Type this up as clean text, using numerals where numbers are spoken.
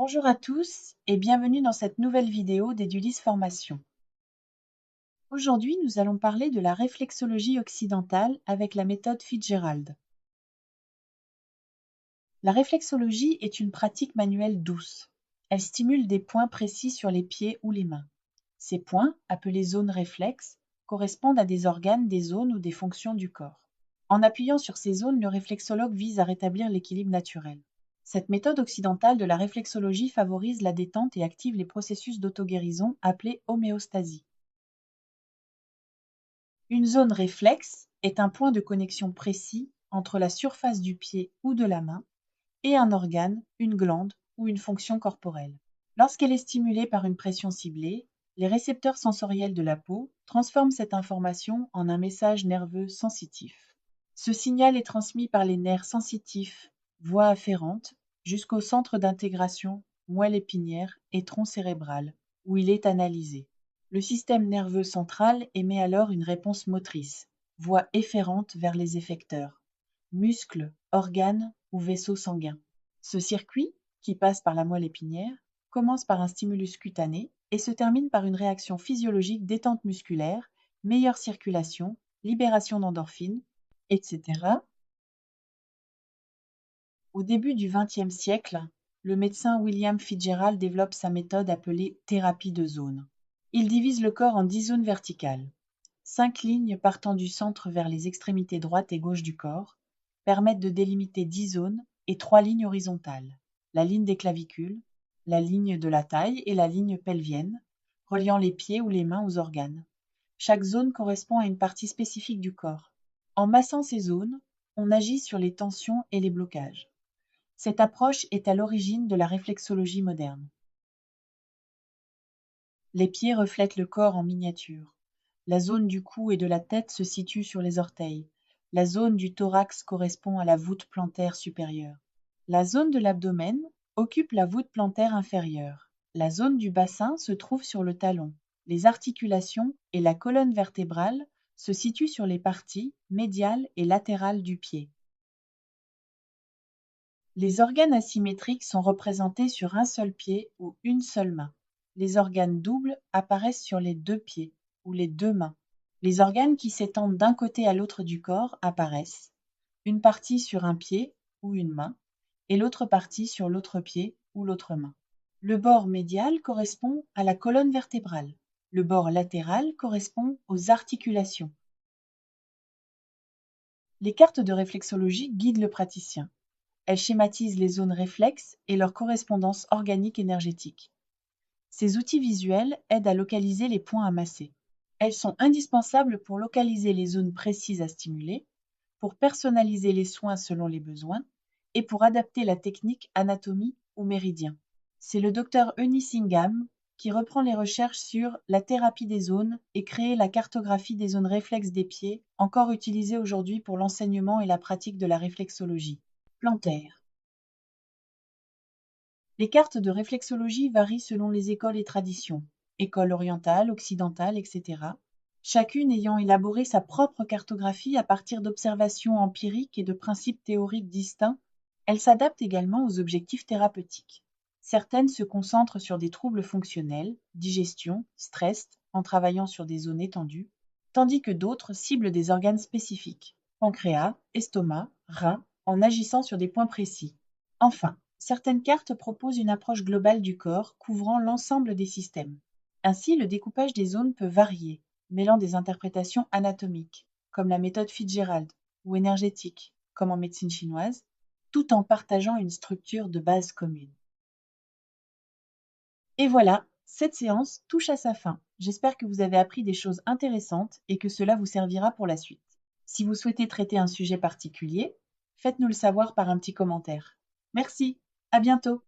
Bonjour à tous et bienvenue dans cette nouvelle vidéo d'Edulis Formation. Aujourd'hui, nous allons parler de la réflexologie occidentale avec la méthode Fitzgerald. La réflexologie est une pratique manuelle douce. Elle stimule des points précis sur les pieds ou les mains. Ces points, appelés zones réflexes, correspondent à des organes, des zones ou des fonctions du corps. En appuyant sur ces zones, le réflexologue vise à rétablir l'équilibre naturel. Cette méthode occidentale de la réflexologie favorise la détente et active les processus d'auto-guérison appelés homéostasie. Une zone réflexe est un point de connexion précis entre la surface du pied ou de la main et un organe, une glande ou une fonction corporelle. Lorsqu'elle est stimulée par une pression ciblée, les récepteurs sensoriels de la peau transforment cette information en un message nerveux sensitif. Ce signal est transmis par les nerfs sensitifs, voies afférentes, jusqu'au centre d'intégration, moelle épinière et tronc cérébral, où il est analysé. Le système nerveux central émet alors une réponse motrice, voie efférente vers les effecteurs, muscles, organes ou vaisseaux sanguins. Ce circuit, qui passe par la moelle épinière, commence par un stimulus cutané et se termine par une réaction physiologique détente musculaire, meilleure circulation, libération d'endorphines, etc. Au début du XXe siècle, le médecin William Fitzgerald développe sa méthode appelée thérapie de zone. Il divise le corps en 10 zones verticales. 5 lignes partant du centre vers les extrémités droite et gauche du corps permettent de délimiter 10 zones et 3 lignes horizontales, la ligne des clavicules, la ligne de la taille et la ligne pelvienne, reliant les pieds ou les mains aux organes. Chaque zone correspond à une partie spécifique du corps. En massant ces zones, on agit sur les tensions et les blocages. Cette approche est à l'origine de la réflexologie moderne. Les pieds reflètent le corps en miniature. La zone du cou et de la tête se situe sur les orteils. La zone du thorax correspond à la voûte plantaire supérieure. La zone de l'abdomen occupe la voûte plantaire inférieure. La zone du bassin se trouve sur le talon. Les articulations et la colonne vertébrale se situent sur les parties médiales et latérales du pied. Les organes asymétriques sont représentés sur un seul pied ou une seule main. Les organes doubles apparaissent sur les 2 pieds ou les 2 mains. Les organes qui s'étendent d'un côté à l'autre du corps apparaissent, une partie sur un pied ou une main, et l'autre partie sur l'autre pied ou l'autre main. Le bord médial correspond à la colonne vertébrale. Le bord latéral correspond aux articulations. Les cartes de réflexologie guident le praticien. Elles schématisent les zones réflexes et leur correspondance organique énergétique. Ces outils visuels aident à localiser les points à masser. Elles sont indispensables pour localiser les zones précises à stimuler, pour personnaliser les soins selon les besoins et pour adapter la technique anatomie ou méridien. C'est le docteur Eunice Ingham qui reprend les recherches sur la thérapie des zones et crée la cartographie des zones réflexes des pieds, encore utilisée aujourd'hui pour l'enseignement et la pratique de la réflexologie. Plantaire. Les cartes de réflexologie varient selon les écoles et traditions, école orientale, occidentale, etc., chacune ayant élaboré sa propre cartographie à partir d'observations empiriques et de principes théoriques distincts. Elle s'adapte également aux objectifs thérapeutiques. Certaines se concentrent sur des troubles fonctionnels, digestion, stress, en travaillant sur des zones étendues, tandis que d'autres ciblent des organes spécifiques, pancréas, estomac, rein, en agissant sur des points précis. Enfin, certaines cartes proposent une approche globale du corps couvrant l'ensemble des systèmes. Ainsi, le découpage des zones peut varier, mêlant des interprétations anatomiques, comme la méthode Fitzgerald, ou énergétique, comme en médecine chinoise, tout en partageant une structure de base commune. Et voilà, cette séance touche à sa fin. J'espère que vous avez appris des choses intéressantes et que cela vous servira pour la suite. Si vous souhaitez traiter un sujet particulier, faites-nous le savoir par un petit commentaire. Merci, à bientôt.